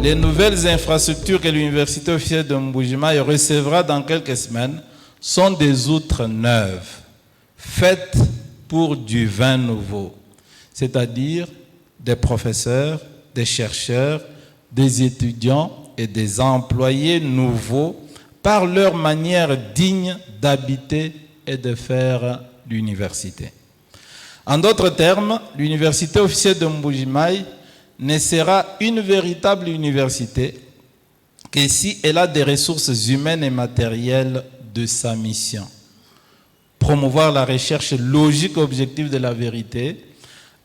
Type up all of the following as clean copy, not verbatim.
Les nouvelles infrastructures que l'université officielle de Mbuji-Mayi recevra dans quelques semaines sont des outres neuves, faites pour du vin nouveau, c'est-à-dire des professeurs, des chercheurs, des étudiants et des employés nouveaux par leur manière digne d'habiter et de faire l'université. En d'autres termes, l'université officielle de Mbuji-Mayi ne sera une véritable université que si elle a des ressources humaines et matérielles de sa mission. Promouvoir la recherche logique et objective de la vérité,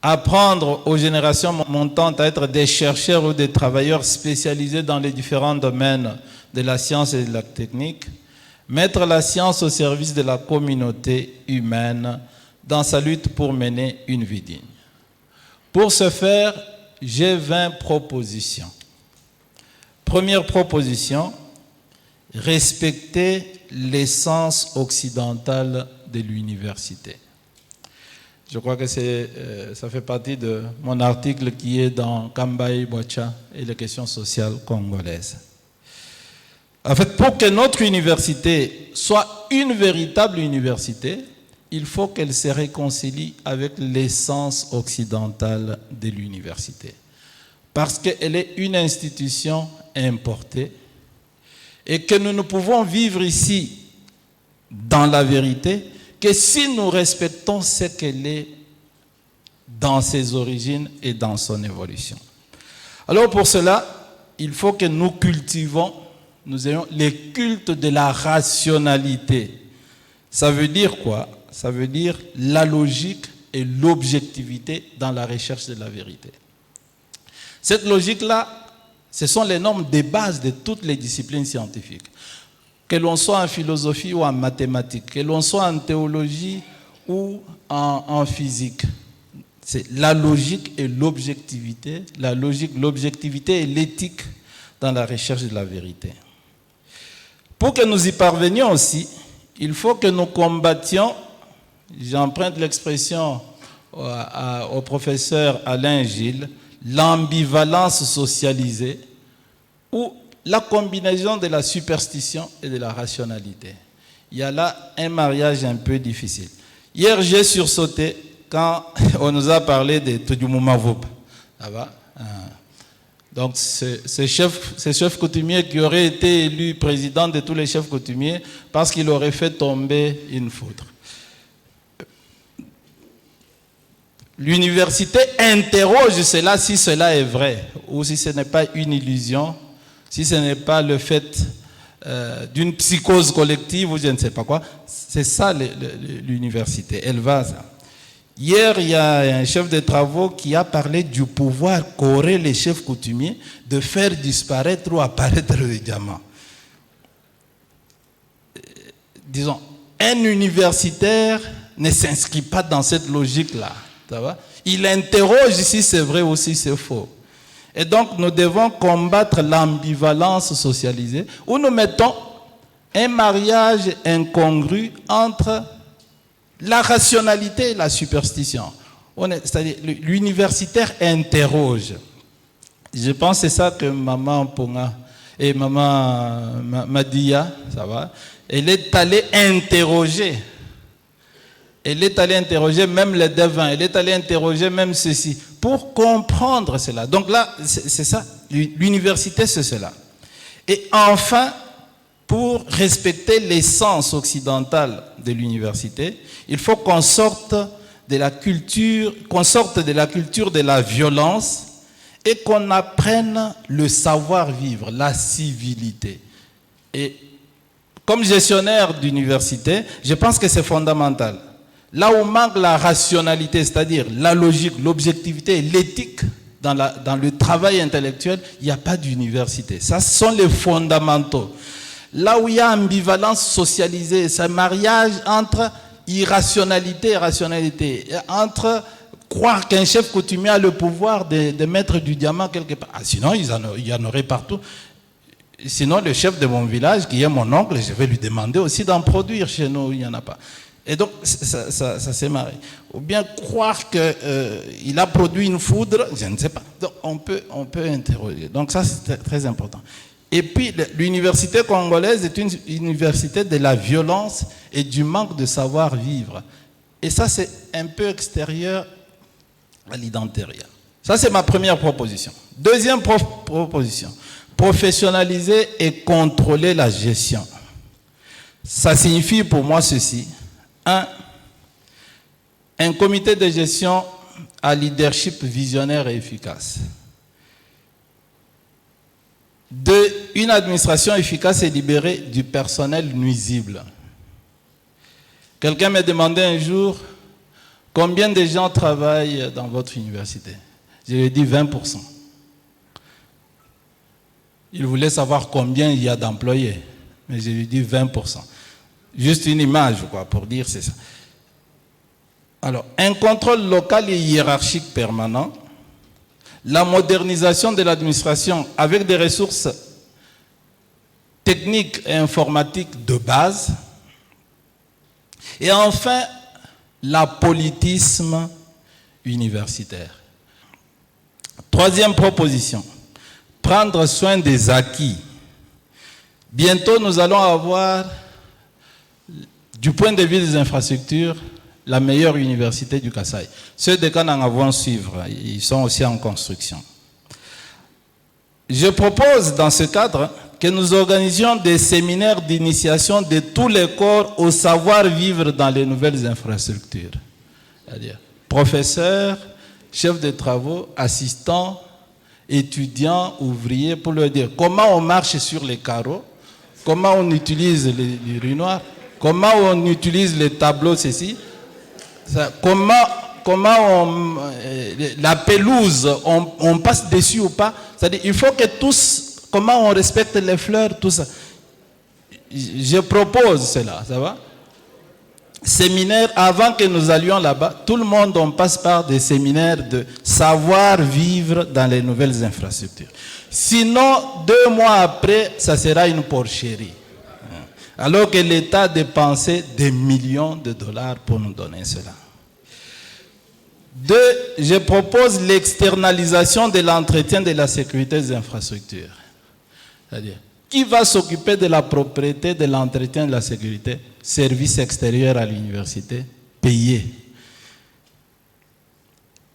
apprendre aux générations montantes à être des chercheurs ou des travailleurs spécialisés dans les différents domaines de la science et de la technique, mettre la science au service de la communauté humaine dans sa lutte pour mener une vie digne. Pour ce faire, j'ai 20 propositions. Première proposition, respecter l'essence occidentale de l'université. Je crois que ça fait partie de mon article qui est dans Kambaï Boacha et les questions sociales congolaises. En fait, pour que notre université soit une véritable université, il faut qu'elle se réconcilie avec l'essence occidentale de l'université. Parce qu'elle est une institution importée et que nous ne pouvons vivre ici dans la vérité que si nous respectons ce qu'elle est dans ses origines et dans son évolution. Alors pour cela, il faut que nous cultivons, nous ayons les cultes de la rationalité. Ça veut dire quoi? Ça veut dire la logique et l'objectivité dans la recherche de la vérité. Cette logique-là, ce sont les normes de base de toutes les disciplines scientifiques. Que l'on soit en philosophie ou en mathématiques, que l'on soit en théologie ou en physique. C'est la logique et l'objectivité, la logique, l'objectivité et l'éthique dans la recherche de la vérité. Pour que nous y parvenions aussi, il faut que nous combattions, j'emprunte l'expression au professeur Alain Gilles, l'ambivalence socialisée ou la combinaison de la superstition et de la rationalité. Il y a là un mariage un peu difficile. Hier, j'ai sursauté quand on nous a parlé de Tudjumuma Vop. Ça va? Donc, ce chef coutumier qui aurait été élu président de tous les chefs coutumiers parce qu'il aurait fait tomber une foudre. L'université interroge cela si cela est vrai ou si ce n'est pas une illusion, si ce n'est pas le fait d'une psychose collective ou je ne sais pas quoi. C'est ça l'université, elle va ça. Hier, il y a un chef de travaux qui a parlé du pouvoir qu'auraient les chefs coutumiers de faire disparaître ou apparaître le diamant. Disons, un universitaire ne s'inscrit pas dans cette logique-là. Ça va? Il interroge si c'est vrai ou si c'est faux. Et donc, nous devons combattre l'ambivalence socialisée où nous mettons un mariage incongru entre la rationalité et la superstition. C'est-à-dire, l'universitaire interroge. Je pense que c'est ça que Maman Ponga et Maman Madia, ça va, elle est allée interroger. Elle est allée interroger même les devins, elle est allée interroger même ceci, pour comprendre cela. Donc là, c'est ça, l'université c'est cela. Et enfin, pour respecter l'essence occidentale de l'université, il faut qu'on sorte de la culture, de la violence et qu'on apprenne le savoir-vivre, la civilité. Et comme gestionnaire d'université, je pense que c'est fondamental. Là où manque la rationalité, c'est-à-dire la logique, l'objectivité et l'éthique dans le travail intellectuel, il n'y a pas d'université. Ça, ce sont les fondamentaux. Là où il y a ambivalence socialisée, c'est un mariage entre irrationalité et rationalité, entre croire qu'un chef coutumier a le pouvoir de mettre du diamant quelque part. Ah, sinon, il y en aurait partout. Sinon, le chef de mon village, qui est mon oncle, je vais lui demander aussi d'en produire chez nous, il n'y en a pas. Et donc, ça s'est marré. Ou bien croire qu'il a produit une foudre, je ne sais pas. Donc, on peut interroger. Donc, ça, c'est très important. Et puis, l'université congolaise est une université de la violence et du manque de savoir-vivre. Et ça, c'est un peu extérieur à l'identité. Ça, c'est ma première proposition. Deuxième proposition, professionnaliser et contrôler la gestion. Ça signifie pour moi ceci. Un comité de gestion à leadership visionnaire et efficace. 2, une administration efficace et libérée du personnel nuisible. Quelqu'un m'a demandé un jour, combien de gens travaillent dans votre université? Je lui ai dit 20%. Il voulait savoir combien il y a d'employés, mais je lui ai dit 20%. Juste une image, quoi, pour dire c'est ça. Alors, un contrôle local et hiérarchique permanent, la modernisation de l'administration avec des ressources techniques et informatiques de base, et enfin, l'apolitisme universitaire. Troisième proposition, prendre soin des acquis. Bientôt, nous allons avoir, du point de vue des infrastructures, la meilleure université du Kasaï. Ceux de Kananga vont suivre, ils sont aussi en construction. Je propose dans ce cadre que nous organisions des séminaires d'initiation de tous les corps au savoir-vivre dans les nouvelles infrastructures. C'est-à-dire professeurs, chefs de travaux, assistants, étudiants, ouvriers, pour leur dire comment on marche sur les carreaux, comment on utilise les urinoirs, comment on utilise les tableaux, ceci, comment la pelouse, on passe dessus ou pas. C'est-à-dire il faut que tous, comment on respecte les fleurs, tout ça. Je propose cela, ça va? Séminaire, avant que nous allions là-bas, tout le monde, on passe par des séminaires de savoir-vivre dans les nouvelles infrastructures. Sinon, 2 mois après, ça sera une porcherie. Alors que l'État a dépensé des millions de dollars pour nous donner cela. 2, je propose l'externalisation de l'entretien de la sécurité des infrastructures. C'est-à-dire, qui va s'occuper de la propriété de l'entretien de la sécurité? Service extérieur à l'université, payé.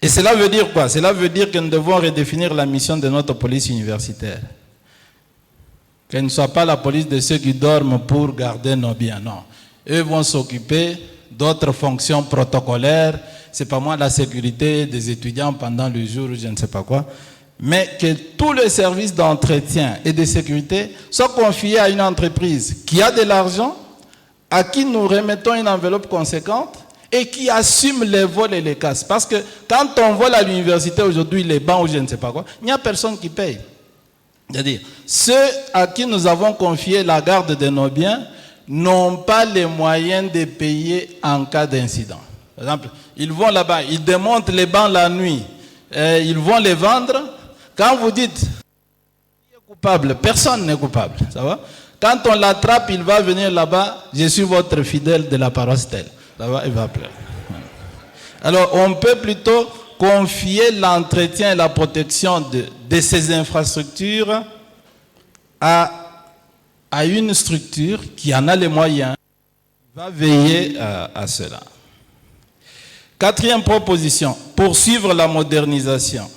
Et cela veut dire quoi? Cela veut dire que nous devons redéfinir la mission de notre police universitaire. Qu'elle ne soit pas la police de ceux qui dorment pour garder nos biens, non. Eux vont s'occuper d'autres fonctions protocolaires, c'est pas moi la sécurité des étudiants pendant le jour, je ne sais pas quoi, mais que tous les services d'entretien et de sécurité soient confiés à une entreprise qui a de l'argent, à qui nous remettons une enveloppe conséquente et qui assume les vols et les casses. Parce que quand on vole à l'université aujourd'hui, les bancs ou je ne sais pas quoi, il n'y a personne qui paye. C'est-à-dire, ceux à qui nous avons confié la garde de nos biens n'ont pas les moyens de payer en cas d'incident. Par exemple, ils vont là-bas, ils démontent les bancs la nuit, ils vont les vendre. Quand vous dites, qui est coupable? Personne n'est coupable, ça va? Quand on l'attrape, il va venir là-bas, je suis votre fidèle de la paroisse telle. Ça va, il va pleurer. Alors, on peut plutôt confier l'entretien et la protection de ces infrastructures à une structure qui en a les moyens, va veiller à cela. 4e proposition, poursuivre la modernisation.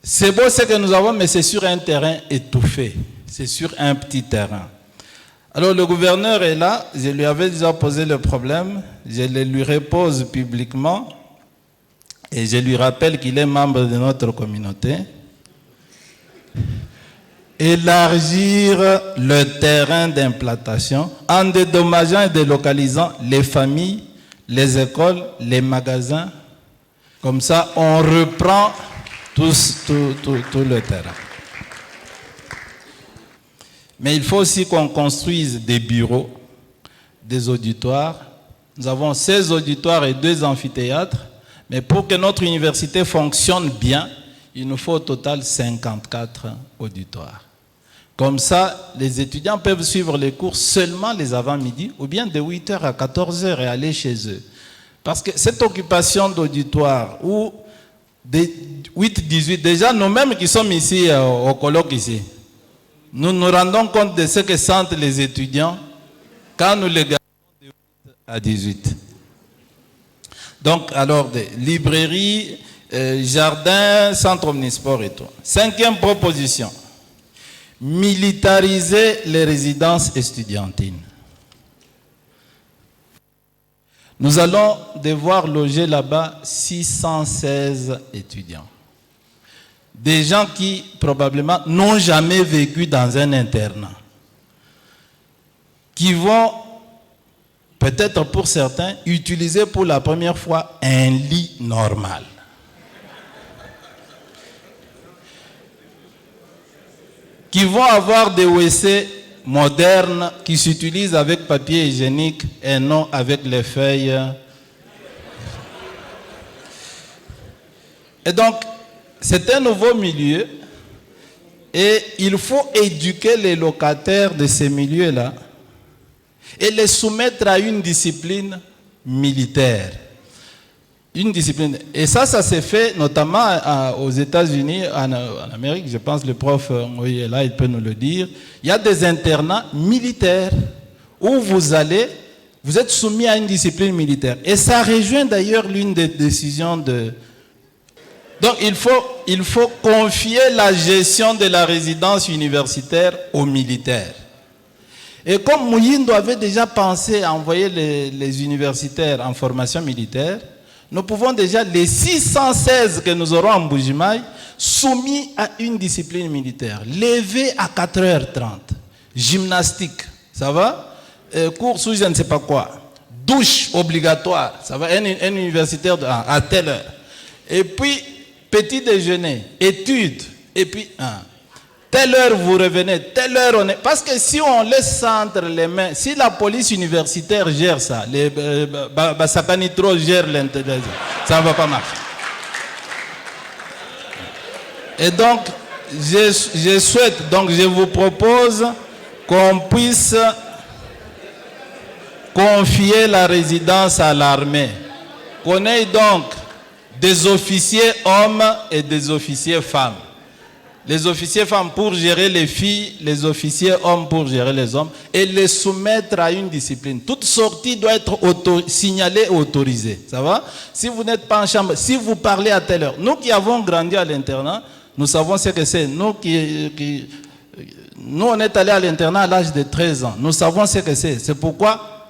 C'est beau ce que nous avons, mais c'est sur un terrain étouffé. C'est sur un petit terrain. Alors le gouverneur est là, je lui avais déjà posé le problème, je le lui repose publiquement et je lui rappelle qu'il est membre de notre communauté. Élargir le terrain d'implantation en dédommageant et délocalisant les familles, les écoles, les magasins. Comme ça, on reprend tout le terrain. Mais il faut aussi qu'on construise des bureaux, des auditoires. Nous avons 16 auditoires et 2 amphithéâtres. Mais pour que notre université fonctionne bien, il nous faut au total 54 auditoires. Comme ça, les étudiants peuvent suivre les cours seulement les avant-midi ou bien de 8h à 14h et aller chez eux. Parce que cette occupation d'auditoire ou de 8-18, déjà nous-mêmes qui sommes ici au colloque ici, nous nous rendons compte de ce que sentent les étudiants quand nous les gardons de 8 à 18. Donc, alors, des librairies, jardins, centre omnisport et tout. 5e proposition. Militariser les résidences estudiantines. Nous allons devoir loger là-bas 616 étudiants. Des gens qui, probablement, n'ont jamais vécu dans un internat. Qui vont, peut-être pour certains, utiliser pour la première fois un lit normal. Qui vont avoir des WC modernes qui s'utilisent avec papier hygiénique et non avec les feuilles. Et donc, c'est un nouveau milieu et il faut éduquer les locataires de ces milieux-là et les soumettre à une discipline militaire. Une discipline. Et ça s'est fait notamment aux États-Unis, en Amérique, je pense le prof oui, là, il peut nous le dire. Il y a des internats militaires où vous êtes soumis à une discipline militaire. Et ça rejoint d'ailleurs l'une des décisions de... Donc il faut confier la gestion de la résidence universitaire aux militaires. Et comme Mouyindo avait déjà pensé à envoyer les universitaires en formation militaire, nous pouvons déjà, les 616 que nous aurons en Bujimaï, soumis à une discipline militaire, levés à 4h30, gymnastique, ça va, cours sous je ne sais pas quoi, douche obligatoire, ça va, un universitaire à telle heure, et puis petit déjeuner, études, et puis telle heure vous revenez, telle heure on est... Parce que si on laisse ça entre les mains, si la police universitaire gère ça, les Basakanitro gèrent l'intelligence, ça ne va pas marcher. Et donc, je souhaite, donc je vous propose qu'on puisse confier la résidence à l'armée. Qu'on ait donc des officiers hommes et des officiers femmes. Les officiers femmes pour gérer les filles, les officiers hommes pour gérer les hommes, et les soumettre à une discipline. Toute sortie doit être signalée et autorisée. Ça va? Si vous n'êtes pas en chambre, si vous parlez à telle heure. Nous qui avons grandi à l'internat, nous savons ce que c'est. Nous, on est allés à l'internat à l'âge de 13 ans. Nous savons ce que c'est. C'est pourquoi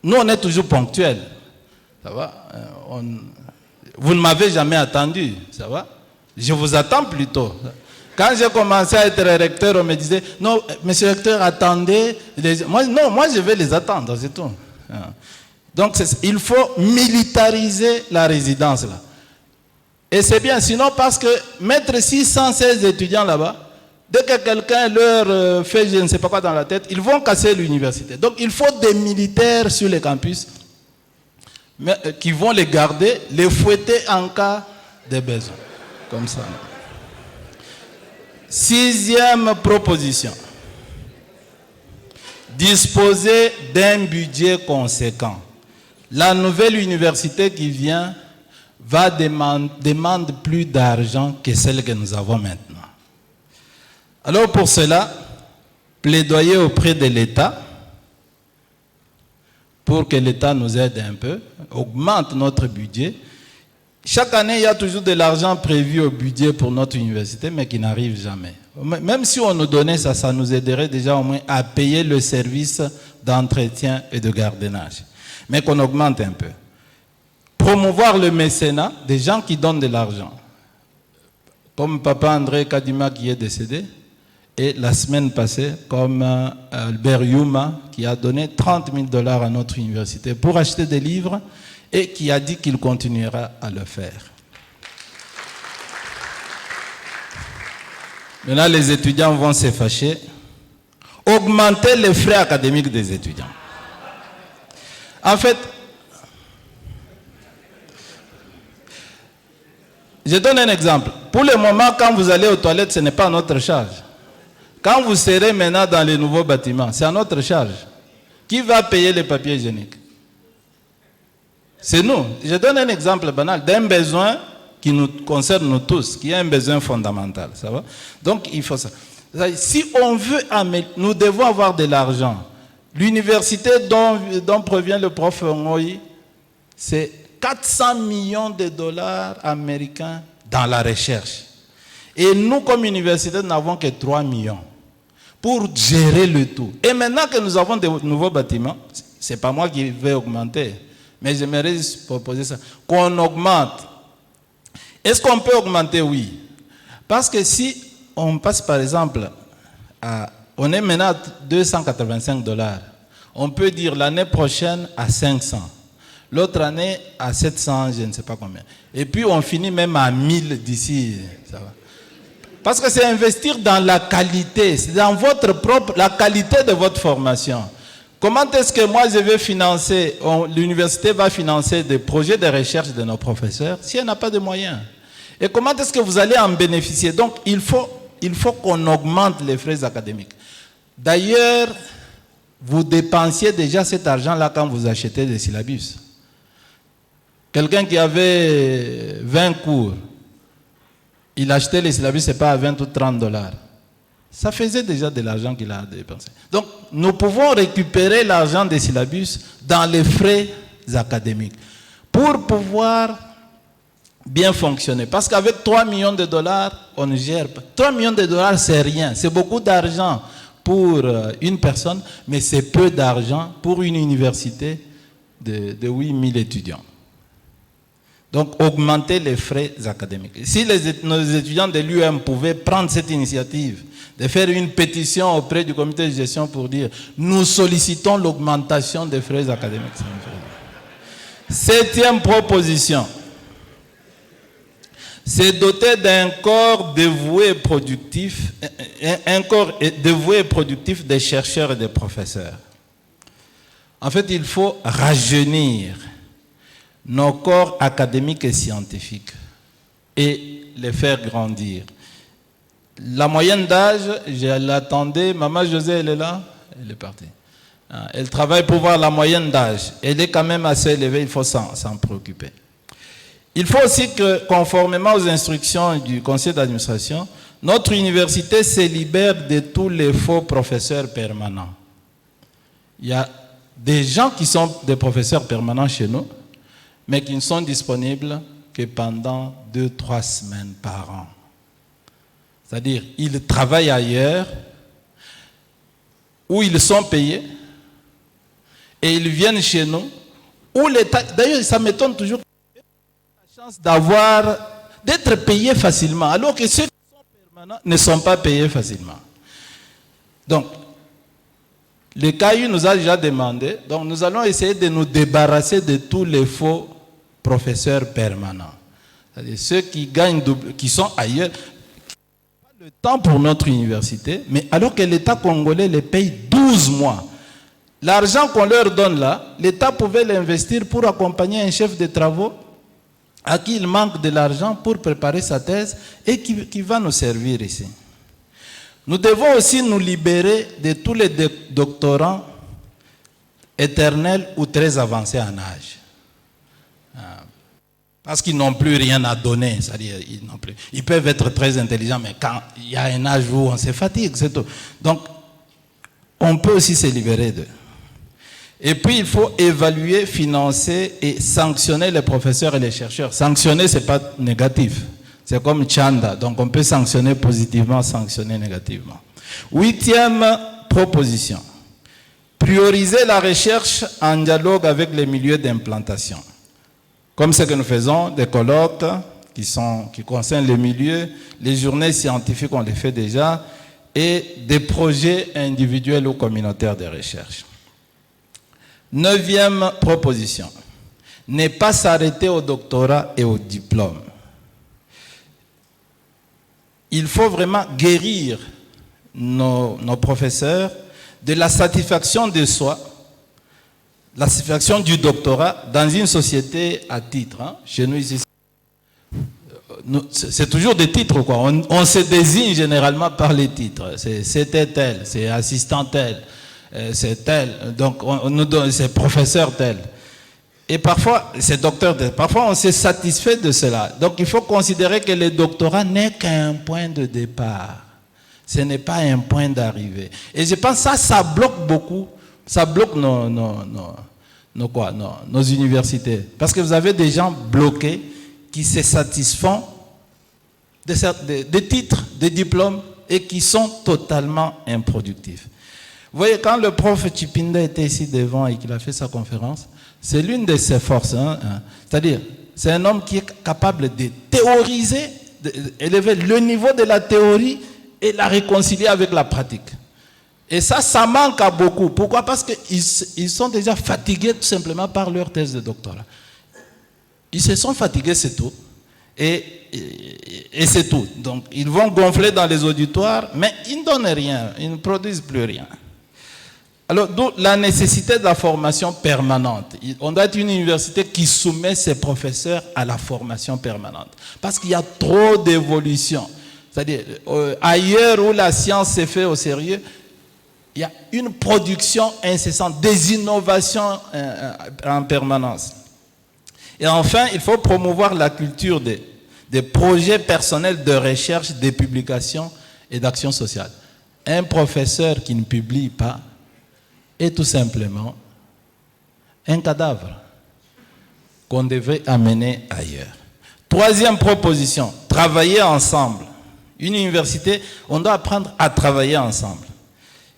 nous, on est toujours ponctuels. Ça va? Vous ne m'avez jamais attendu. Ça va? Je vous attends plutôt. Quand j'ai commencé à être recteur, on me disait, non, monsieur le recteur, attendez. Moi, je vais les attendre, c'est tout. Donc, il faut militariser la résidence là. Et c'est bien, sinon parce que mettre 616 étudiants là-bas, dès que quelqu'un leur fait je ne sais pas quoi dans la tête, ils vont casser l'université. Donc, il faut des militaires sur les campus qui vont les garder, les fouetter en cas de besoin. Comme ça. 6e proposition. Disposer d'un budget conséquent. La nouvelle université qui vient demande plus d'argent que celle que nous avons maintenant. Alors pour cela, plaidoyer auprès de l'État pour que l'État nous aide un peu, augmente notre budget. Chaque année, il y a toujours de l'argent prévu au budget pour notre université, mais qui n'arrive jamais. Même si on nous donnait ça, ça nous aiderait déjà au moins à payer le service d'entretien et de gardiennage. Mais qu'on augmente un peu. Promouvoir le mécénat, des gens qui donnent de l'argent. Comme Papa André Kadima qui est décédé, et la semaine passée, comme Albert Yuma qui a donné 30 000 $ à notre université pour acheter des livres, et qui a dit qu'il continuera à le faire. Maintenant, les étudiants vont se fâcher. Augmenter les frais académiques des étudiants. En fait, je donne un exemple. Pour le moment, quand vous allez aux toilettes, ce n'est pas à notre charge. Quand vous serez maintenant dans les nouveaux bâtiments, c'est à notre charge. Qui va payer les papiers hygiéniques? C'est nous. Je donne un exemple banal d'un besoin qui nous concerne nous tous, qui est un besoin fondamental. Ça va? Donc, il faut ça. Si on veut, nous devons avoir de l'argent. L'université dont provient le prof Ngoyi, c'est 400 millions de dollars américains dans la recherche. Et nous, comme université, n'avons que 3 millions pour gérer le tout. Et maintenant que nous avons de nouveaux bâtiments, ce n'est pas moi qui vais augmenter, mais j'aimerais proposer ça, qu'on augmente. Est-ce qu'on peut augmenter? Oui. Parce que si on passe par exemple, on est maintenant à 285 dollars, on peut dire l'année prochaine à 500, l'autre année à 700, je ne sais pas combien. Et puis on finit même à 1000 d'ici, ça va. Parce que c'est investir dans la qualité, c'est dans la qualité de votre formation. Comment est-ce que moi je vais financer, l'université va financer des projets de recherche de nos professeurs si elle n'a pas de moyens? Et comment est-ce que vous allez en bénéficier? Donc il faut qu'on augmente les frais académiques. D'ailleurs, vous dépensiez déjà cet argent-là quand vous achetez des syllabus. Quelqu'un qui avait 20 cours, il achetait les syllabus, ce n'est pas à 20 ou 30 dollars. Ça faisait déjà de l'argent qu'il a dépensé. Donc, nous pouvons récupérer l'argent des syllabus dans les frais académiques pour pouvoir bien fonctionner. Parce qu'avec 3 millions de dollars, on ne gère pas. 3 millions de dollars, c'est rien. C'est beaucoup d'argent pour une personne, mais c'est peu d'argent pour une université de 8000 étudiants. Donc, augmenter les frais académiques. Si nos étudiants de l'UM pouvaient prendre cette initiative, de faire une pétition auprès du comité de gestion pour dire « Nous sollicitons l'augmentation des frais académiques. » 7e proposition. C'est doter d'un corps dévoué et productif, un corps dévoué et productif des chercheurs et des professeurs. En fait, il faut rajeunir nos corps académiques et scientifiques et les faire grandir. La moyenne d'âge, je l'attendais, Maman José, elle est là? Elle est partie. Elle travaille pour voir la moyenne d'âge. Elle est quand même assez élevée, il faut s'en préoccuper. Il faut aussi que, conformément aux instructions du conseil d'administration, notre université se libère de tous les faux professeurs permanents. Il y a des gens qui sont des professeurs permanents chez nous, mais qui ne sont disponibles que pendant 2-3 semaines par an. C'est-à-dire, ils travaillent ailleurs, où ils sont payés, et ils viennent chez nous, où l'État... D'ailleurs, ça m'étonne toujours la chance d'être payés facilement, alors que ceux qui sont permanents ne sont pas payés facilement. Donc, le CAI nous a déjà demandé, donc nous allons essayer de nous débarrasser de tous les faux professeurs permanents. C'est-à-dire ceux qui gagnent, qui sont ailleurs, qui n'ont pas le temps pour notre université, mais alors que l'État congolais les paye 12 mois. L'argent qu'on leur donne là, l'État pouvait l'investir pour accompagner un chef de travaux à qui il manque de l'argent pour préparer sa thèse et qui va nous servir ici. Nous devons aussi nous libérer de tous les doctorants éternels ou très avancés en âge. Parce qu'ils n'ont plus rien à donner, c'est-à-dire ils peuvent être très intelligents, mais quand il y a un âge où on se fatigue, c'est tout. Donc, on peut aussi se libérer d'eux. Et puis, il faut évaluer, financer et sanctionner les professeurs et les chercheurs. Sanctionner, ce n'est pas négatif. C'est comme Chanda, donc on peut sanctionner positivement, sanctionner négativement. 8e proposition. Prioriser la recherche en dialogue avec les milieux d'implantation. Comme ce que nous faisons, des colloques qui concernent les milieux, les journées scientifiques, on les fait déjà, et des projets individuels ou communautaires de recherche. 9e proposition. Ne pas s'arrêter au doctorat et au diplôme. Il faut vraiment guérir nos professeurs de la satisfaction de soi, la satisfaction du doctorat dans une société à titre. Chez nous ici, c'est toujours des titres, quoi. On se désigne généralement par les titres. C'était tel, c'est assistant tel, c'est tel, donc on nous donne, c'est professeur tel. Et parfois, c'est docteur tel. Parfois, on s'est satisfait de cela. Donc, il faut considérer que le doctorat n'est qu'un point de départ. Ce n'est pas un point d'arrivée. Et je pense que ça bloque beaucoup. Ça bloque nos universités. Parce que vous avez des gens bloqués qui se satisfont des titres, des diplômes et qui sont totalement improductifs. Vous voyez, quand le prof Chipinda était ici devant et qu'il a fait sa conférence, c'est l'une de ses forces. C'est-à-dire, c'est un homme qui est capable de théoriser, d'élever le niveau de la théorie et la réconcilier avec la pratique. Et ça manque à beaucoup. Pourquoi? Parce qu'ils sont déjà fatigués tout simplement par leur thèse de doctorat. Ils se sont fatigués, c'est tout. Et c'est tout. Donc, ils vont gonfler dans les auditoires, mais ils ne donnent rien, ils ne produisent plus rien. Alors, d'où la nécessité de la formation permanente. On doit être une université qui soumet ses professeurs à la formation permanente. Parce qu'il y a trop d'évolution. C'est-à-dire, ailleurs où la science s'est faite au sérieux, il y a une production incessante, des innovations en permanence. Et enfin, il faut promouvoir la culture des projets personnels de recherche, des publications et d'action sociale. Un professeur qui ne publie pas est tout simplement un cadavre qu'on devrait amener ailleurs. Troisième proposition, travailler ensemble. Une université, on doit apprendre à travailler ensemble.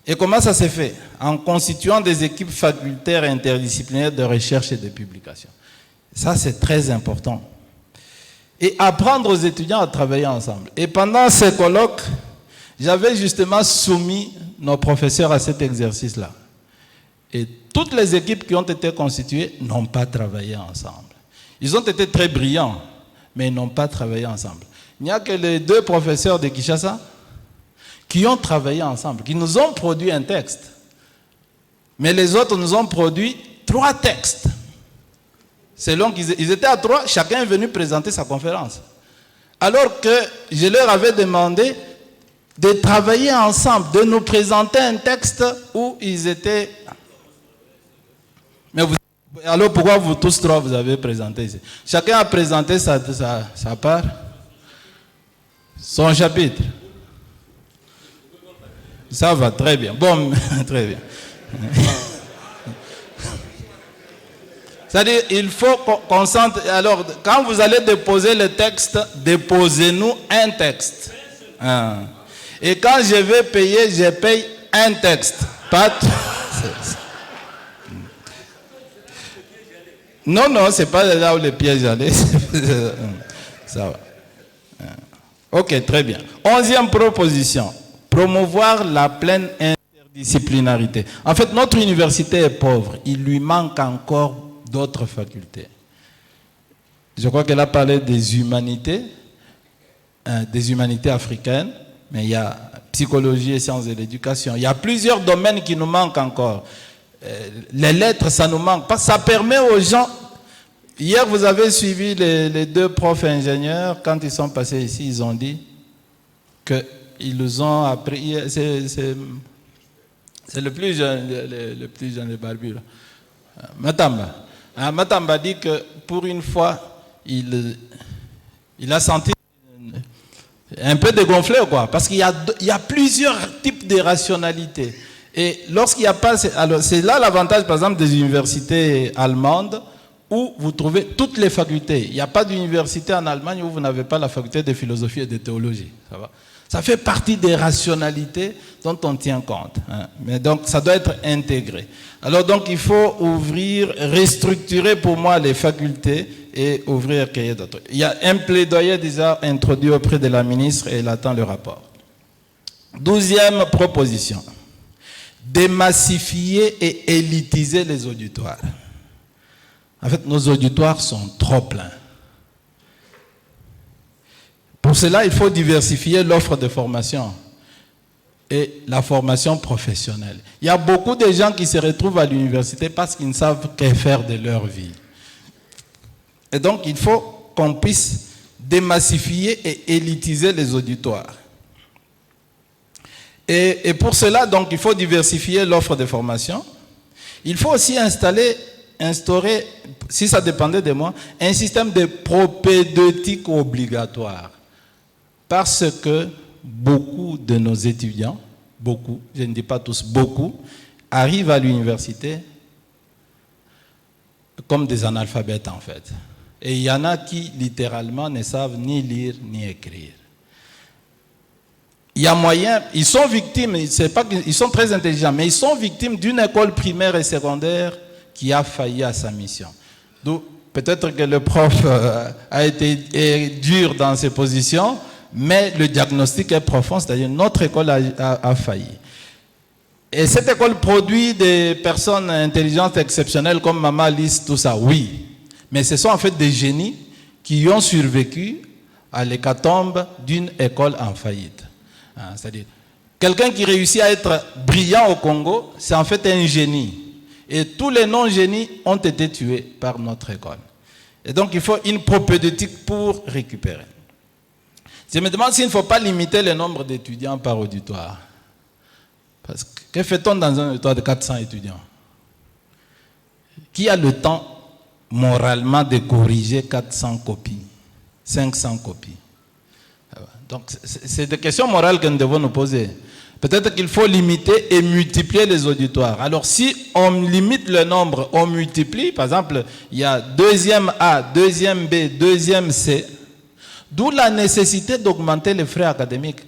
Et comment ça s'est fait? En constituant des équipes facultaires et interdisciplinaires de recherche et de publication. Ça, c'est très important. Et apprendre aux étudiants à travailler ensemble. Et pendant ces colloques, j'avais justement soumis nos professeurs à cet exercice-là. Et toutes les équipes qui ont été constituées n'ont pas travaillé ensemble. Ils ont été très brillants, mais ils n'ont pas travaillé ensemble. Il n'y a que les deux professeurs de Kinshasa qui ont travaillé ensemble, qui nous ont produit un texte. Mais les autres nous ont produit 3 textes. Selon qu'ils étaient à 3, chacun est venu présenter sa conférence. Alors que je leur avais demandé de travailler ensemble, de nous présenter un texte où ils étaient... Mais alors pourquoi vous tous 3 vous avez présenté ici? Chacun a présenté sa part, son chapitre. Ça va, très bien. Bon, très bien. C'est-à-dire, il faut qu'on sente... Alors, quand vous allez déposer le texte, déposez-nous un texte. Et quand je vais payer, je paye un texte. Pas Non, c'est pas là où les pièges allaient. Ça va. Ok, très bien. 11e proposition. Promouvoir la pleine interdisciplinarité. En fait, notre université est pauvre. Il lui manque encore d'autres facultés. Je crois qu'elle a parlé des humanités africaines, mais il y a psychologie et sciences de l'éducation. Il y a plusieurs domaines qui nous manquent encore. Les lettres, ça nous manque. Ça permet aux gens... Hier, vous avez suivi les 2 profs ingénieurs. Quand ils sont passés ici, ils ont dit qu'ils nous ont appris... C'est le plus jeune, le barbu. Matamba. Matamba dit que pour une fois, il a senti un peu dégonflé, quoi, parce qu'il y a plusieurs types de rationalité. Et lorsqu'il n'y a pas... Alors, c'est là l'avantage, par exemple, des universités allemandes, où vous trouvez toutes les facultés. Il n'y a pas d'université en Allemagne où vous n'avez pas la faculté de philosophie et de théologie. Ça va? Ça fait partie des rationalités dont on tient compte. Mais donc, ça doit être intégré. Alors, donc, il faut ouvrir, restructurer pour moi les facultés et ouvrir d'autres. Il y a un plaidoyer déjà introduit auprès de la ministre et elle attend le rapport. 12e proposition. Démassifier et élitiser les auditoires. En fait, nos auditoires sont trop pleins. Pour cela, il faut diversifier l'offre de formation et la formation professionnelle. Il y a beaucoup de gens qui se retrouvent à l'université parce qu'ils ne savent que faire de leur vie. Et donc, il faut qu'on puisse démassifier et élitiser les auditoires. Et pour cela, donc, il faut diversifier l'offre de formation. Il faut aussi instaurer, si ça dépendait de moi, un système de propédeutique obligatoire. Parce que beaucoup de nos étudiants, beaucoup, je ne dis pas tous, beaucoup, arrivent à l'université comme des analphabètes en fait. Et il y en a qui littéralement ne savent ni lire ni écrire. Il y a moyen, ils sont victimes, c'est pas qu'ils sont très intelligents, mais ils sont victimes d'une école primaire et secondaire qui a failli à sa mission. Donc peut-être que le prof est dur dans ses positions, mais le diagnostic est profond, c'est-à-dire notre école a failli. Et cette école produit des personnes intelligentes exceptionnelles comme Maman Alice, tout ça, oui. Mais ce sont en fait des génies qui ont survécu à l'hécatombe d'une école en faillite. C'est-à-dire, quelqu'un qui réussit à être brillant au Congo, c'est en fait un génie. Et tous les non-génies ont été tués par notre école. Et donc il faut une propédeutique pour récupérer. Je me demande s'il ne faut pas limiter le nombre d'étudiants par auditoire. Parce que fait-on dans un auditoire de 400 étudiants? Qui a le temps moralement de corriger 400 copies, 500 copies? Donc c'est des questions morales que nous devons nous poser. Peut-être qu'il faut limiter et multiplier les auditoires. Alors si on limite le nombre, on multiplie, par exemple, il y a deuxième A, deuxième B, deuxième C, d'où la nécessité d'augmenter les frais académiques.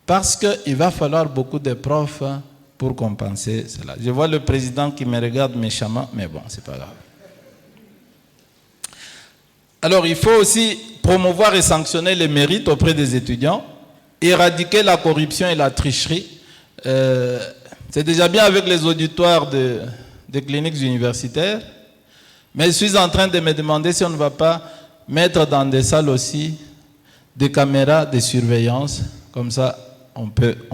Parce qu'il va falloir beaucoup de profs pour compenser cela. Je vois le président qui me regarde méchamment, mais bon, c'est pas grave. Alors, il faut aussi promouvoir et sanctionner les mérites auprès des étudiants, éradiquer la corruption et la tricherie. C'est déjà bien avec les auditoires des cliniques universitaires, mais je suis en train de me demander si on ne va pas mettre dans des salles aussi des caméras de surveillance, comme ça on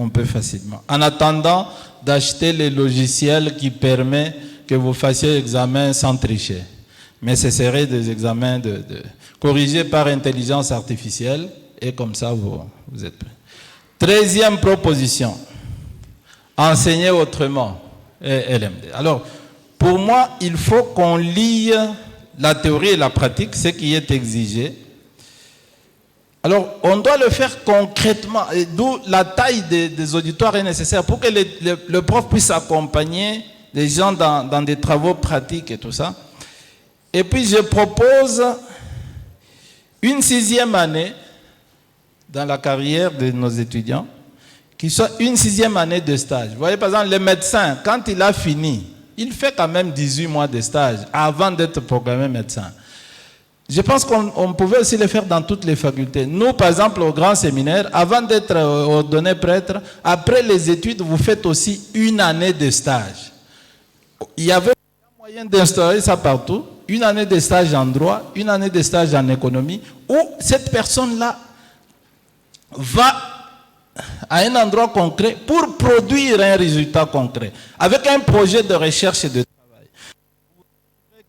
peut facilement. En attendant d'acheter les logiciels qui permettent que vous fassiez l'examen sans tricher. Mais ce serait des examens corrigés par intelligence artificielle et comme ça vous êtes prêts. 13e proposition, enseigner autrement, LMD. Alors, pour moi, il faut qu'on lie la théorie et la pratique, ce qui est exigé. Alors, on doit le faire concrètement, d'où la taille des auditoires est nécessaire pour que le prof puisse accompagner les gens dans des travaux pratiques et tout ça. Et puis, je propose une 6e année dans la carrière de nos étudiants, qui soit une 6e année de stage. Vous voyez, par exemple, le médecin, quand il a fini, il fait quand même 18 mois de stage avant d'être programmé médecin. Je pense qu'on pouvait aussi le faire dans toutes les facultés. Nous, par exemple, au grand séminaire, avant d'être ordonné prêtre, après les études, vous faites aussi une année de stage. Il y avait un moyen d'instaurer ça partout, une année de stage en droit, une année de stage en économie, où cette personne-là va à un endroit concret pour produire un résultat concret, avec un projet de recherche et de travail.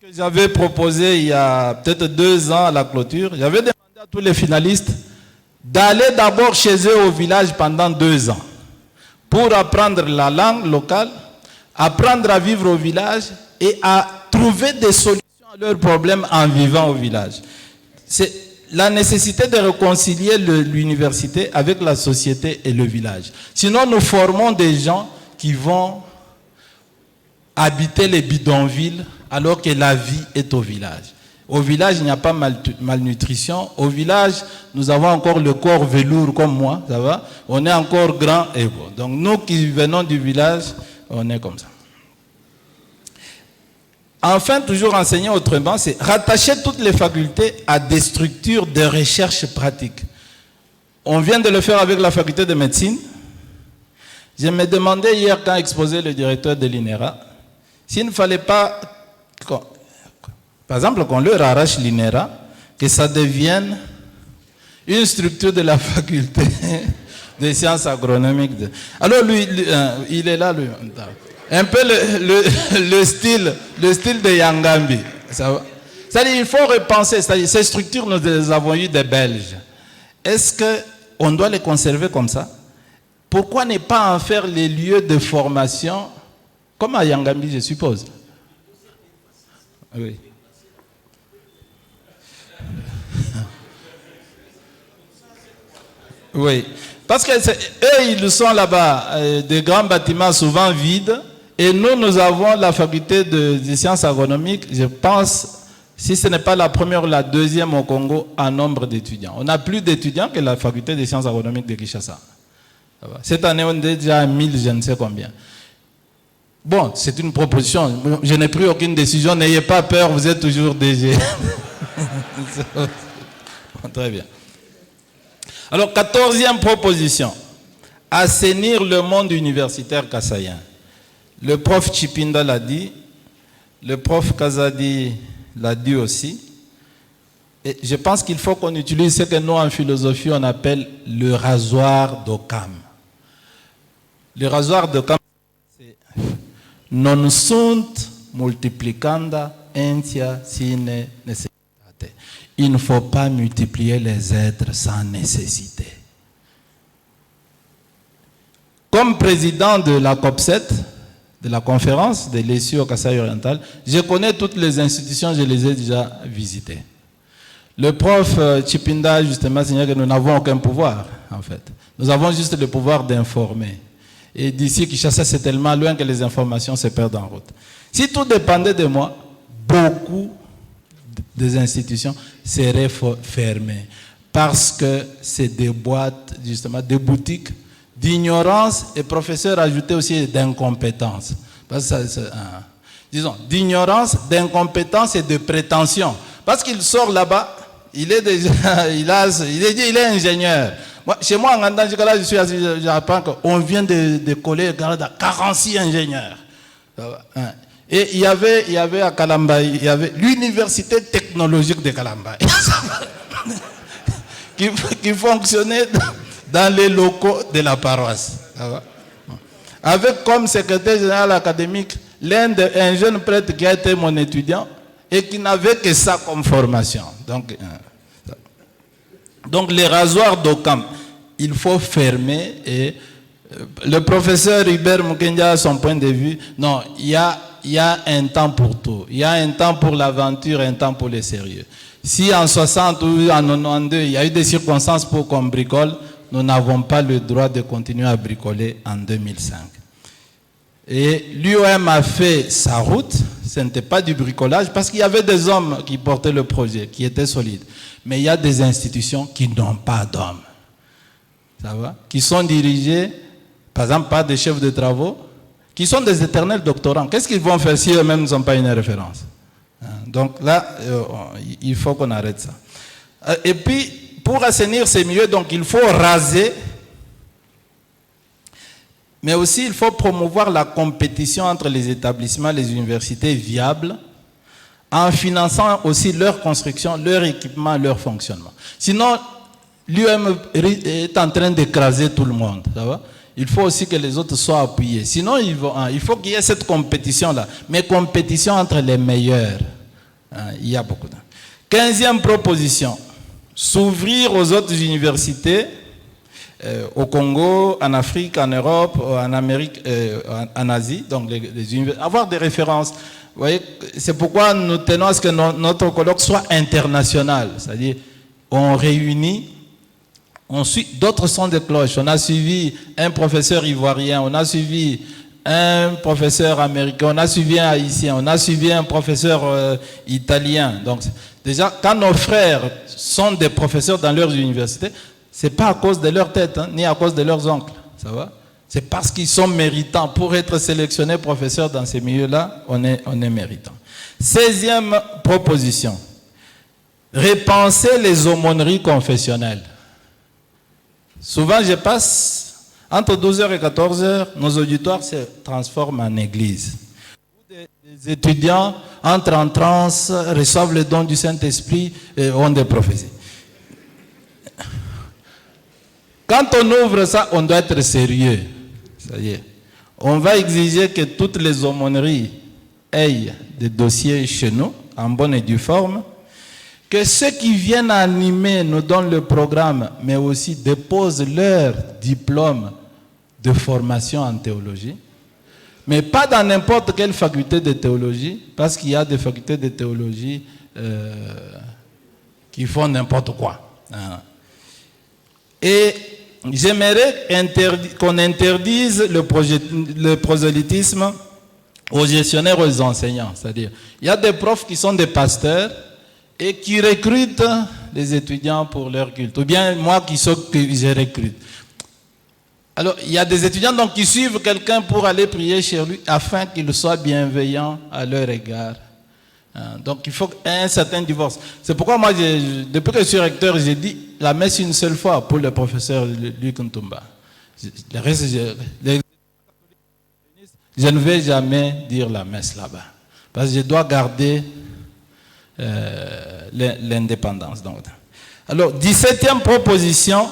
Que j'avais proposé il y a peut-être 2 ans à la clôture, j'avais demandé à tous les finalistes d'aller d'abord chez eux au village pendant 2 ans, pour apprendre la langue locale, apprendre à vivre au village et à trouver des solutions à leurs problèmes en vivant au village. C'est la nécessité de réconcilier l'université avec la société et le village. Sinon, nous formons des gens qui vont habiter les bidonvilles alors que la vie est au village. Au village, il n'y a pas malnutrition. Au village, nous avons encore le corps velours comme moi, ça va? On est encore grand et beau. Donc nous qui venons du village, on est comme ça. Enfin, toujours enseigner autrement, c'est rattacher toutes les facultés à des structures de recherche pratique. On vient de le faire avec la faculté de médecine. Je me demandais hier, quand exposait le directeur de l'INERA, s'il ne fallait pas, par exemple, qu'on leur arrache l'INERA, que ça devienne une structure de la faculté des sciences agronomiques. Alors lui, il est là, lui. Un peu le style de Yangambi. Ça C'est-à-dire il faut repenser, c'est-à-dire ces structures, nous les avons eues des Belges. Est-ce qu'on doit les conserver comme ça? Pourquoi ne pas en faire les lieux de formation, comme à Yangambi, je suppose? Oui. Oui, parce que eux, ils sont là-bas, des grands bâtiments souvent vides, et nous avons la faculté de sciences agronomiques, je pense, si ce n'est pas la première ou la deuxième au Congo, en nombre d'étudiants. On a plus d'étudiants que la faculté des sciences agronomiques de Kinshasa. Cette année, on est déjà à 1000, je ne sais combien. Bon, c'est une proposition. Je n'ai pris aucune décision. N'ayez pas peur, vous êtes toujours DG. Bon, très bien. Alors, 14e proposition. Assainir le monde universitaire kassaïen. Le prof Chipinda l'a dit. Le prof Kazadi l'a dit aussi. Et je pense qu'il faut qu'on utilise ce que nous, en philosophie, on appelle le rasoir d'Occam. Le rasoir d'Occam, c'est non sunt multiplicanda entia sine necessitate. Il ne faut pas multiplier les êtres sans nécessité. Comme président de la COP7, de la conférence de l'ESSU au Kasaï oriental, je connais toutes les institutions, je les ai déjà visitées. Le prof Chipinda, justement, signale que nous n'avons aucun pouvoir, en fait. Nous avons juste le pouvoir d'informer. Et d'ici Kinshasa, c'est tellement loin que les informations se perdent en route. Si tout dépendait de moi, beaucoup des institutions seraient fermées. Parce que c'est des boîtes, justement, des boutiques d'ignorance et professeurs ajoutés aussi d'incompétence. Disons, d'ignorance, d'incompétence et de prétention. Parce qu'il sort là-bas, il est déjà, il est ingénieur. Moi, chez moi, en Andan, je suis assis, j'apprends qu'on vient de coller 46 ingénieurs. Et il y avait à Kalambaye, il y avait l'université technologique de Kalambaye qui fonctionnait dans les locaux de la paroisse. Avec comme secrétaire général académique un jeune prêtre qui a été mon étudiant et qui n'avait que ça comme formation. Donc les rasoirs d'Occam, il faut fermer. Et le professeur Hubert Mukendia a son point de vue. Non, il y a un temps pour tout. Il y a un temps pour l'aventure, un temps pour le sérieux. Si en 60 ou en 92, il y a eu des circonstances pour qu'on bricole, nous n'avons pas le droit de continuer à bricoler en 2005. Et l'UOM a fait sa route, ce n'était pas du bricolage, parce qu'il y avait des hommes qui portaient le projet, qui étaient solides. Mais il y a des institutions qui n'ont pas d'hommes. Ça va? Qui sont dirigées, par exemple, par des chefs de travaux, qui sont des éternels doctorants. Qu'est-ce qu'ils vont faire si eux-mêmes ne sont pas une référence? Donc là, il faut qu'on arrête ça. Et puis, pour assainir ces milieux, donc il faut raser, mais aussi il faut promouvoir la compétition entre les établissements, les universités viables, en finançant aussi leur construction, leur équipement, leur fonctionnement. Sinon, l'UM est en train d'écraser tout le monde. Ça va? Il faut aussi que les autres soient appuyés. Sinon, il faut qu'il y ait cette compétition-là. Mais compétition entre les meilleurs. Il y a beaucoup de... 15e proposition. S'ouvrir aux autres universités, au Congo, en Afrique, en Europe, en Amérique, en Asie. Donc, avoir des références. Vous voyez, c'est pourquoi nous tenons à ce que notre colloque soit international. C'est-à-dire, on réunit, on suit, d'autres sont des cloches. On a suivi un professeur ivoirien, on a suivi un professeur américain, on a suivi un haïtien, on a suivi un professeur italien. Donc, déjà, quand nos frères sont des professeurs dans leurs universités, ce n'est pas à cause de leur tête, hein, ni à cause de leurs oncles. Ça va? C'est parce qu'ils sont méritants. Pour être sélectionnés professeurs dans ces milieux-là, on est méritant. 16e proposition. Repenser les aumôneries confessionnelles. Souvent, je passe, entre 12h et 14h, nos auditoires se transforment en église. Des étudiants entrent en transe, reçoivent le don du Saint-Esprit et ont des prophéties. Quand on ouvre ça, on doit être sérieux. C'est-à-dire, on va exiger que toutes les aumôneries aient des dossiers chez nous, en bonne et due forme, que ceux qui viennent animer nous donnent le programme, mais aussi déposent leur diplôme de formation en théologie, mais pas dans n'importe quelle faculté de théologie, parce qu'il y a des facultés de théologie qui font n'importe quoi. Et j'aimerais qu'on interdise le prosélytisme aux gestionnaires, aux enseignants. C'est-à-dire, il y a des profs qui sont des pasteurs et qui recrutent les étudiants pour leur culte. Ou bien moi que je recrute. Alors, il y a des étudiants donc, qui suivent quelqu'un pour aller prier chez lui afin qu'il soit bienveillant à leur égard. Donc, il faut un certain divorce. C'est pourquoi moi, depuis que je suis recteur, j'ai dit la messe une seule fois pour le professeur Luc Ntumba. Le reste, je ne vais jamais dire la messe là-bas. Parce que je dois garder l'indépendance. Alors, 17e proposition,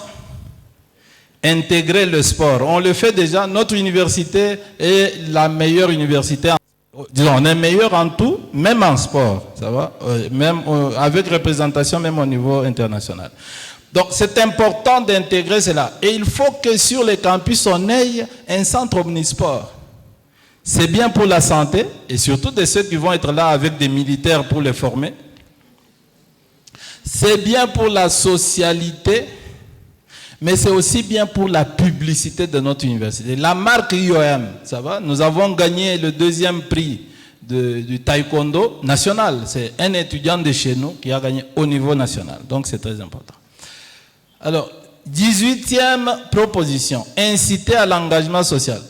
intégrer le sport. On le fait déjà. Notre université est la meilleure université. Disons, on est meilleur en tout, même en sport. Ça va? Même avec représentation, même au niveau international. Donc, c'est important d'intégrer cela. Et il faut que sur les campus, on ait un centre omnisport. C'est bien pour la santé, et surtout de ceux qui vont être là avec des militaires pour les former. C'est bien pour la socialité, mais c'est aussi bien pour la publicité de notre université. La marque IOM, ça va? Nous avons gagné le 2e prix du taekwondo national. C'est un étudiant de chez nous qui a gagné au niveau national. Donc c'est très important. Alors, 18e proposition, inciter à l'engagement social.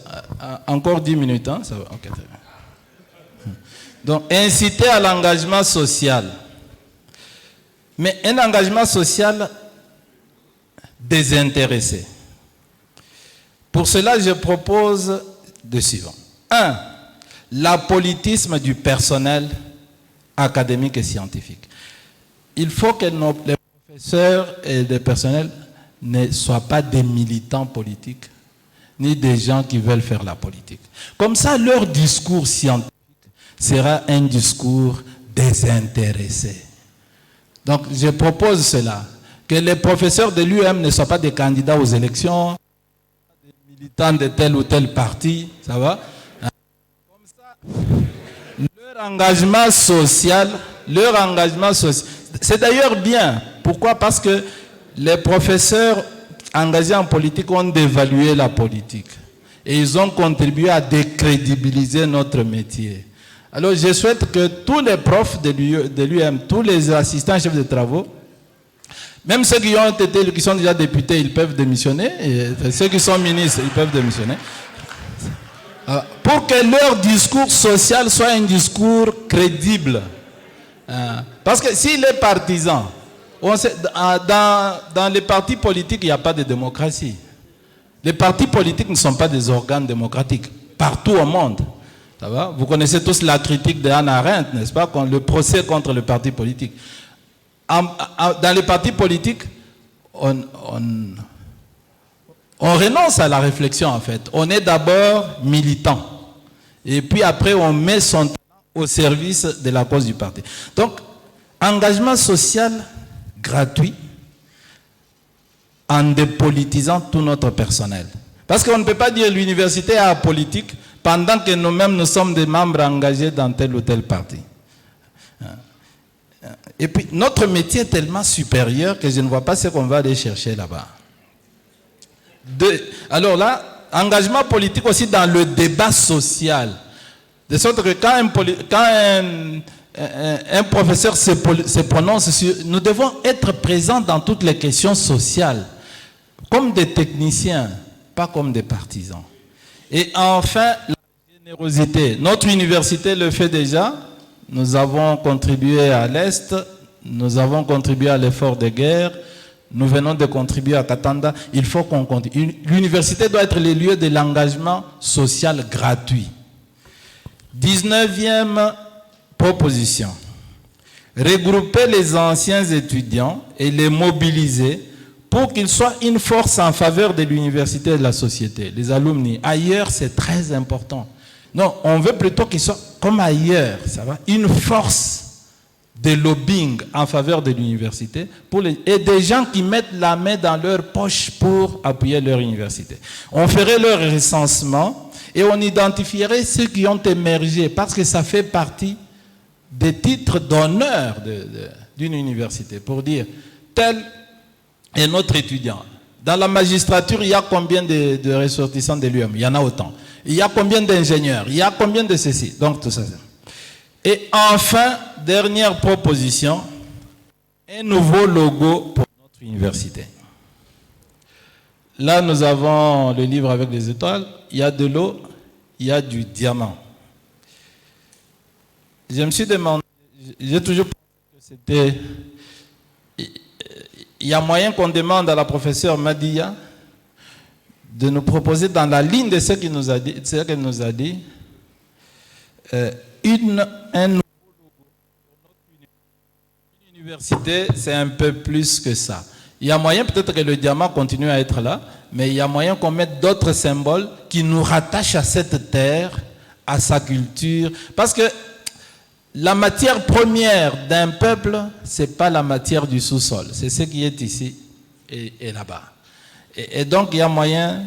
Encore 10 minutes, hein? Ça va? Okay, très bien. Donc, inciter à l'engagement social. Mais un engagement social désintéressé. Pour cela, je propose le suivant. 1. L'apolitisme du personnel académique et scientifique. Il faut que les professeurs et les personnels ne soient pas des militants politiques, ni des gens qui veulent faire la politique. Comme ça, leur discours scientifique sera un discours désintéressé. Donc, je propose cela. Que les professeurs de l'UM ne soient pas des candidats aux élections, des militants de tel ou tel parti, ça va? Comme ça, leur engagement social, c'est d'ailleurs bien. Pourquoi? Parce que les professeurs engagés en politique ont dévalué la politique. Et ils ont contribué à décrédibiliser notre métier. Alors, je souhaite que tous les profs de l'UM, tous les assistants chefs de travaux, même ceux qui sont déjà députés, ils peuvent démissionner. Et ceux qui sont ministres, ils peuvent démissionner. Pour que leur discours social soit un discours crédible. Parce que s'il est partisan, dans les partis politiques, il n'y a pas de démocratie. Les partis politiques ne sont pas des organes démocratiques. Partout au monde. Ça va? Vous connaissez tous la critique de Hannah Arendt, n'est-ce pas? Le procès contre le parti politique. Dans les partis politiques, on renonce à la réflexion en fait. On est d'abord militant. Et puis après, on met son temps au service de la cause du parti. Donc, engagement social gratuit en dépolitisant tout notre personnel. Parce qu'on ne peut pas dire l'université est apolitique pendant que nous-mêmes nous sommes des membres engagés dans tel ou tel parti. Et puis, notre métier est tellement supérieur que je ne vois pas ce qu'on va aller chercher là-bas. Alors là, engagement politique aussi dans le débat social. De sorte que quand un professeur se prononce sur... Nous devons être présents dans toutes les questions sociales, comme des techniciens, pas comme des partisans. Et enfin, la générosité. Notre université le fait déjà. Nous avons contribué à l'Est, nous avons contribué à l'effort de guerre, nous venons de contribuer à Katanda. Il faut qu'on continue. L'université doit être le lieu de l'engagement social gratuit. 19e proposition. Regrouper les anciens étudiants et les mobiliser pour qu'ils soient une force en faveur de l'université et de la société. Les alumni, ailleurs, c'est très important. Non, on veut plutôt qu'ils soient comme ailleurs, ça va, une force de lobbying en faveur de l'université et des gens qui mettent la main dans leur poche pour appuyer leur université. On ferait leur recensement et on identifierait ceux qui ont émergé parce que ça fait partie des titres d'honneur d'une université pour dire tel est notre étudiant. Dans la magistrature, il y a combien de ressortissants de l'UM? Il y en a autant. Il y a combien d'ingénieurs? Il y a combien de ceci? Donc tout ça. Et enfin, dernière proposition, un nouveau logo pour notre université. Là, nous avons le livre avec les étoiles, il y a de l'eau, il y a du diamant. Je me suis demandé, j'ai toujours pensé que c'était... Il y a moyen qu'on demande à la professeure Madia de nous proposer dans la ligne de ce qu'elle nous a dit, un nouveau logo pour notre université. C'est un peu plus que ça. Il y a moyen peut-être que le diamant continue à être là, mais il y a moyen qu'on mette d'autres symboles qui nous rattachent à cette terre, à sa culture. Parce que la matière première d'un peuple, ce n'est pas la matière du sous-sol. C'est ce qui est ici et là-bas. Et donc, il y a moyen...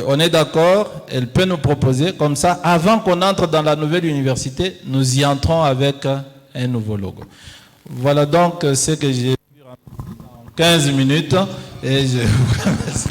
on est d'accord, elle peut nous proposer, comme ça, avant qu'on entre dans la nouvelle université, nous y entrons avec un nouveau logo. Voilà donc ce que j'ai pu en 15 minutes et je vous remercie.